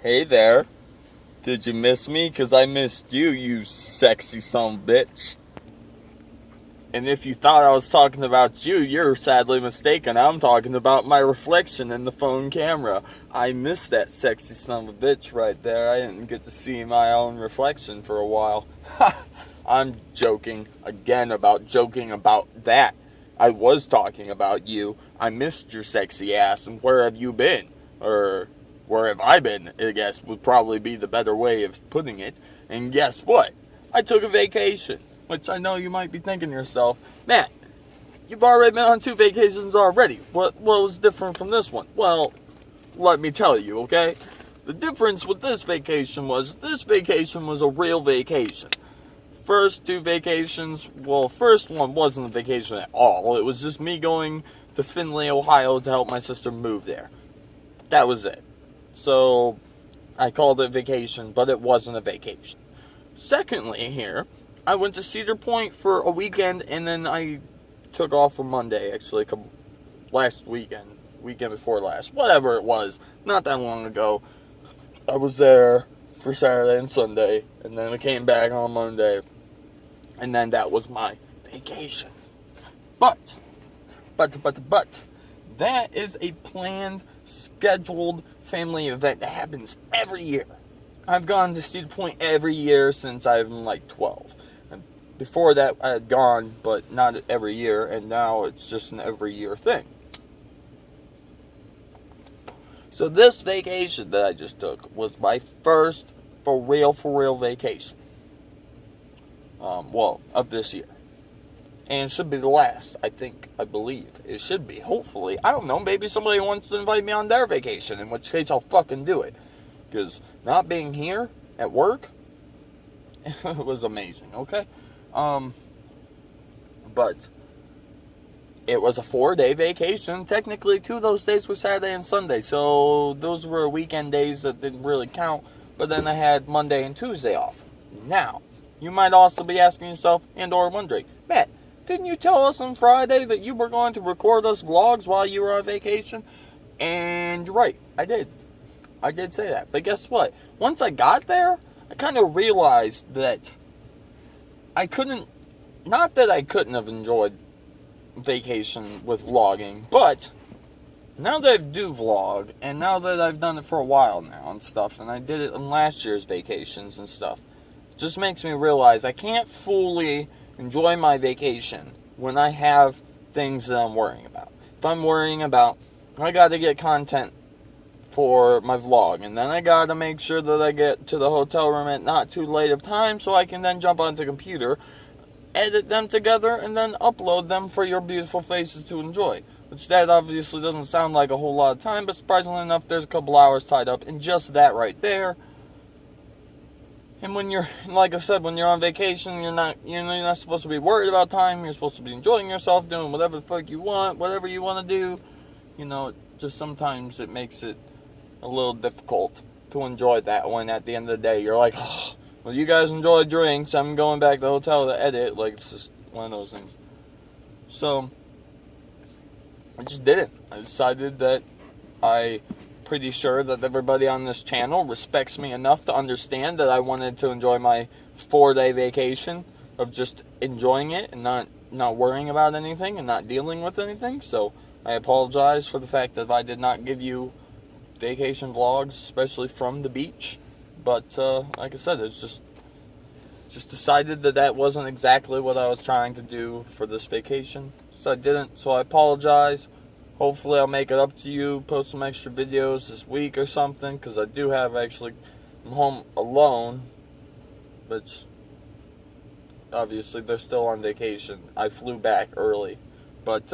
Hey there. Did you miss me? 'Cause I missed you, you sexy son of a bitch. And if you thought I was talking about you, you're sadly mistaken. I'm talking about my reflection in the phone camera. I missed that sexy son of a bitch right there. I didn't get to see my own reflection for a while. I'm joking again about joking about that. I was talking about you. I missed your sexy ass, and where have you been? Or where have I been, I guess would probably be the better way of putting it. And guess what? I took a vacation. Which I know you might be thinking to yourself, Matt, you've already been on 2 vacations already. What was different from this one? Well, let me tell you, okay? The difference with this vacation was a real vacation. First 2 vacations, well, first one wasn't a vacation at all. It was just me going to Findlay, Ohio to help my sister move there. That was it. So, I called it vacation, but it wasn't a vacation. Secondly, here, I went to Cedar Point for a weekend, and then I took off for Monday, actually, last weekend before last, whatever it was, not that long ago. I was there for Saturday and Sunday, and then I came back on Monday, and then that was my vacation. But, that is a planned, scheduled family event that happens every year. I've gone to Cedar Point every year since I've been like 12. And before that, I had gone, but not every year, and now it's just an every year thing. So this vacation that I just took was my first for real vacation. Of this year. And it should be the last, I believe. It should be, hopefully. I don't know, maybe somebody wants to invite me on their vacation, in which case I'll fucking do it. Because not being here at work, it was amazing, okay? But it was a 4-day vacation. Technically, 2 of those days were Saturday and Sunday, so those were weekend days that didn't really count. But then I had Monday and Tuesday off. Now, you might also be asking yourself and or wondering, Matt, didn't you tell us on Friday that you were going to record us vlogs while you were on vacation? And you're right, I did. I did say that. But guess what? Once I got there, I kind of realized that I couldn't, not that I couldn't have enjoyed vacation with vlogging, but now that I do vlog, and now that I've done it for a while now and stuff, and I did it on last year's vacations and stuff, it just makes me realize I can't fully enjoy my vacation when I have things that I'm worrying about. If I'm worrying about, I gotta get content for my vlog, and then I gotta make sure that I get to the hotel room at not too late of time so I can then jump onto the computer, edit them together, and then upload them for your beautiful faces to enjoy. Which that obviously doesn't sound like a whole lot of time, but surprisingly enough, there's a couple hours tied up in just that right there. And when you're, like I said, when you're on vacation, you're not supposed to be worried about time. You're supposed to be enjoying yourself, doing whatever the fuck you want, whatever you want to do. Just sometimes it makes it a little difficult to enjoy that when at the end of the day you're like, oh, well, you guys enjoy drinks, I'm going back to the hotel to edit. Like, it's just one of those things. So, I just did it. I decided that pretty sure that everybody on this channel respects me enough to understand that I wanted to enjoy my 4-day vacation of just enjoying it and not worrying about anything and not dealing with anything. So I apologize for the fact that I did not give you vacation vlogs, especially from the beach. But like I said, it's just decided that wasn't exactly what I was trying to do for this vacation. So I didn't. So I apologize. Hopefully I'll make it up to you, post some extra videos this week or something, because I do have I'm home alone, but obviously they're still on vacation. I flew back early, but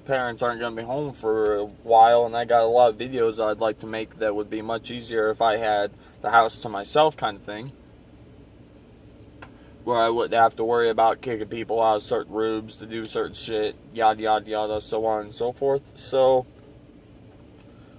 parents aren't going to be home for a while, and I got a lot of videos I'd like to make that would be much easier if I had the house to myself kind of thing, where I wouldn't have to worry about kicking people out of certain rooms to do certain shit, yada yada yada, so on and so forth. So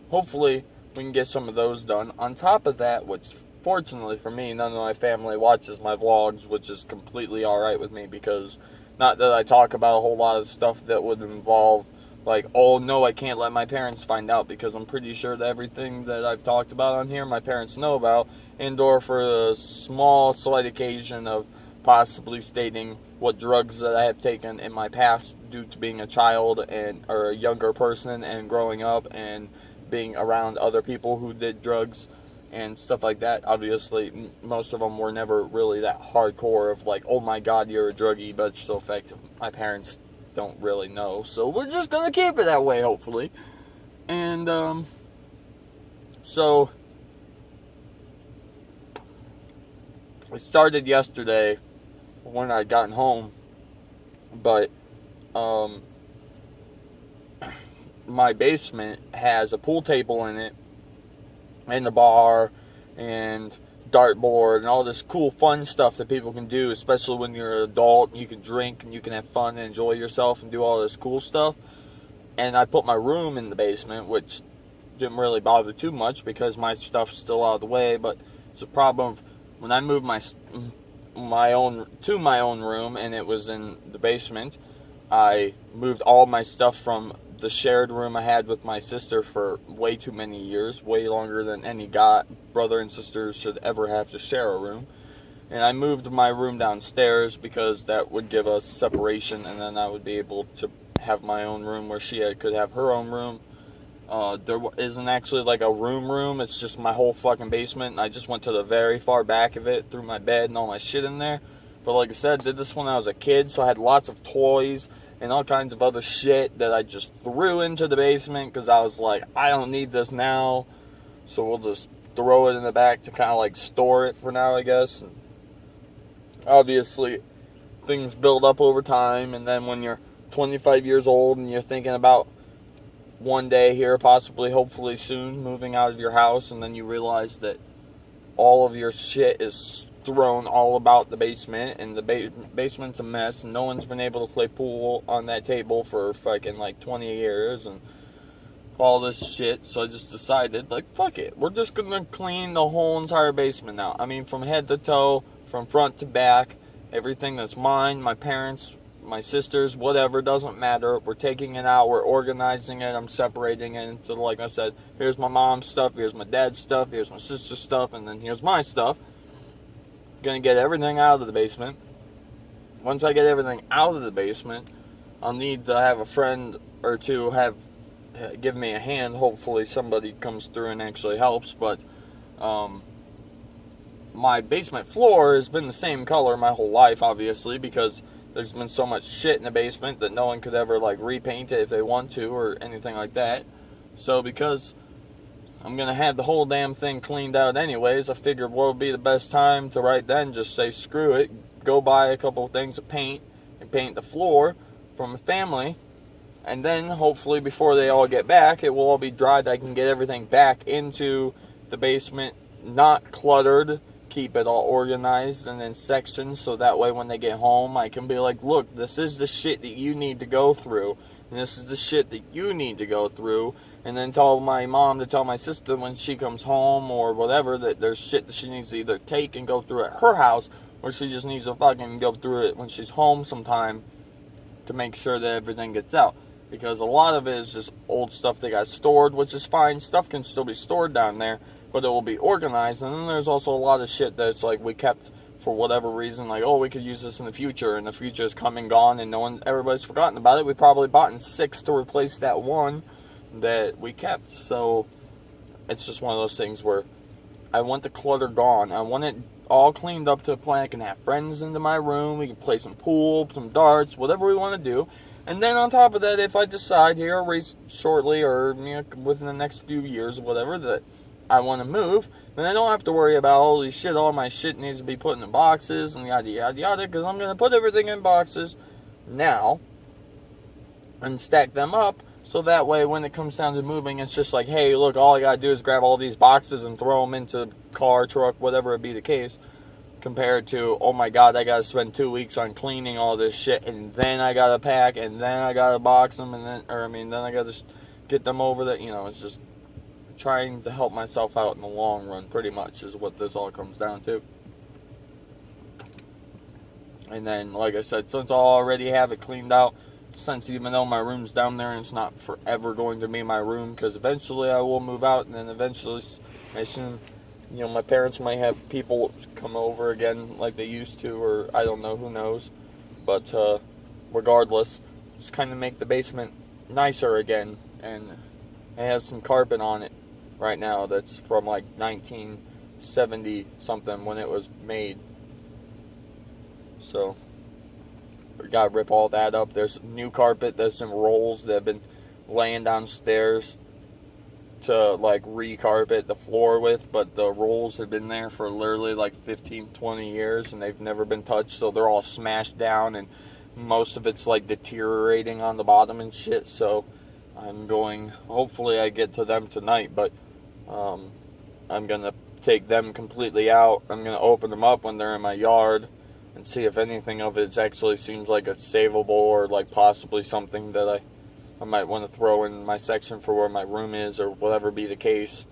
hopefully we can get some of those done. On top of that, which fortunately for me, none of my family watches my vlogs, which is completely alright with me, because not that I talk about a whole lot of stuff that would involve like, oh no, I can't let my parents find out, because I'm pretty sure that everything that I've talked about on here, my parents know about, and or for a small, slight occasion of possibly stating what drugs that I have taken in my past due to being a child and or a younger person and growing up and being around other people who did drugs and stuff like that. Obviously, most of them were never really that hardcore of like, oh my god, you're a druggie, but it's still effective. My parents don't really know, so we're just gonna keep it that way, hopefully. And so it started yesterday when I'd gotten home, but my basement has a pool table in it and a bar and dartboard and all this cool fun stuff that people can do, especially when you're an adult. You can drink and you can have fun and enjoy yourself and do all this cool stuff. And I put my room in the basement, which didn't really bother too much because my stuff's still out of the way. But it's a problem of when I moved my own room, and it was in the basement. I moved all my stuff from the shared room I had with my sister for way too many years, way longer than any brother and sister should ever have to share a room. And I moved my room downstairs because that would give us separation, and then I would be able to have my own room where she could have her own room. There isn't actually like a room. It's just my whole fucking basement, and I just went to the very far back of it, threw my bed and all my shit in there. But like I said, did this when I was a kid, so I had lots of toys and all kinds of other shit that I just threw into the basement because I was like, I don't need this now, so we'll just throw it in the back to kind of like store it for now, I guess. And obviously, things build up over time, and then when you're 25 years old and you're thinking about one day here, possibly, hopefully soon, moving out of your house, and then you realize that all of your shit is thrown all about the basement, and the basement's a mess, and no one's been able to play pool on that table for fucking like 20 years, and all this shit. So I just decided, like, fuck it, we're just gonna clean the whole entire basement out. I mean, from head to toe, from front to back, everything that's mine, my parents, my sisters, whatever, doesn't matter. We're taking it out, we're organizing it, I'm separating it into, like I said, here's my mom's stuff, here's my dad's stuff, here's my sister's stuff, and then here's my stuff. Gonna get everything out of the basement. Once I get everything out of the basement, I'll need to have a friend or two give me a hand. Hopefully somebody comes through and actually helps, but my basement floor has been the same color my whole life, obviously, because there's been so much shit in the basement that no one could ever like repaint it if they want to or anything like that. So because I'm going to have the whole damn thing cleaned out anyways, I figured what would be the best time to right then just say screw it, go buy a couple of things of paint and paint the floor for my family, and then hopefully before they all get back, it will all be dried. I can get everything back into the basement, not cluttered, keep it all organized and in sections, so that way when they get home I can be like, look, this is the shit that you need to go through, and this is the shit that you need to go through, and then tell my mom to tell my sister when she comes home or whatever that there's shit that she needs to either take and go through at her house, or she just needs to fucking go through it when she's home sometime to make sure that everything gets out. Because a lot of it is just old stuff that got stored, which is fine. Stuff can still be stored down there, but it will be organized. And then there's also a lot of shit that's like we kept for whatever reason, like, oh, we could use this in the future, and the future is come and gone, and everybody's forgotten about it. We probably bought in 6 to replace that one that we kept. So it's just one of those things where I want the clutter gone. I want it all cleaned up to a point I can have friends into my room. We can play some pool, some darts, whatever we want to do. And then on top of that, if I decide here shortly or within the next few years or whatever that I want to move, then I don't have to worry about all my shit needs to be put in boxes and yada yada yada, because I'm going to put everything in boxes now and stack them up, so that way when it comes down to moving, it's just like, hey, look, all I got to do is grab all these boxes and throw them into car, truck, whatever it be the case, compared to, oh my god, I got to spend 2 weeks on cleaning all this shit, and then I got to pack, and then I got to box them, and then I got to get them over that. It's just trying to help myself out in the long run, pretty much, is what this all comes down to. And then, like I said, since I already have it cleaned out, since even though my room's down there and it's not forever going to be my room, because eventually I will move out, and then eventually I assume, you know, my parents might have people come over again like they used to, or I don't know, who knows. But regardless, just kind of make the basement nicer again, and it has some carpet on it right now that's from like 1970 something when it was made. So we gotta rip all that up. There's new carpet, there's some rolls that have been laying downstairs to like re-carpet the floor with, but the rolls have been there for literally like 15-20 years and they've never been touched, so they're all smashed down and most of it's like deteriorating on the bottom and shit. So hopefully I get to them tonight, but I'm gonna take them completely out. I'm gonna open them up when they're in my yard and see if anything of it actually seems like it's savable, or like possibly something that I might want to throw in my section for where my room is, or whatever be the case.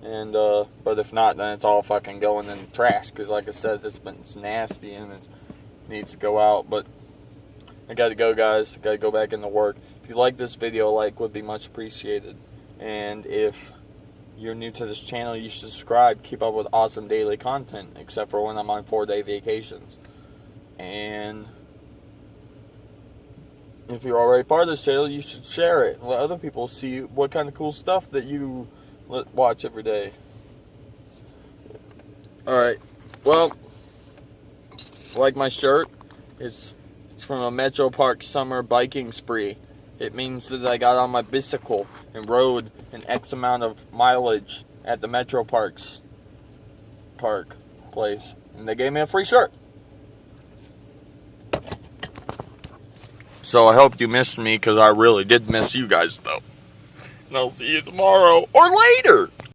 And but if not, then it's all fucking going in the trash, because like I said, it's nasty and it needs to go out. But I gotta go, guys. Gotta go back into work. If you like this video, a like would be much appreciated. And if you're new to this channel, you should subscribe. Keep up with awesome daily content, except for when I'm on 4-day vacations. And if you're already part of this channel, you should share it and let other people see what kind of cool stuff that you watch every day. Alright, well, like my shirt, it's from a Metro Park summer biking spree. It means that I got on my bicycle and rode an X amount of mileage at the Metro Park place, and they gave me a free shirt. So I hope you missed me, because I really did miss you guys, though. And I'll see you tomorrow or later.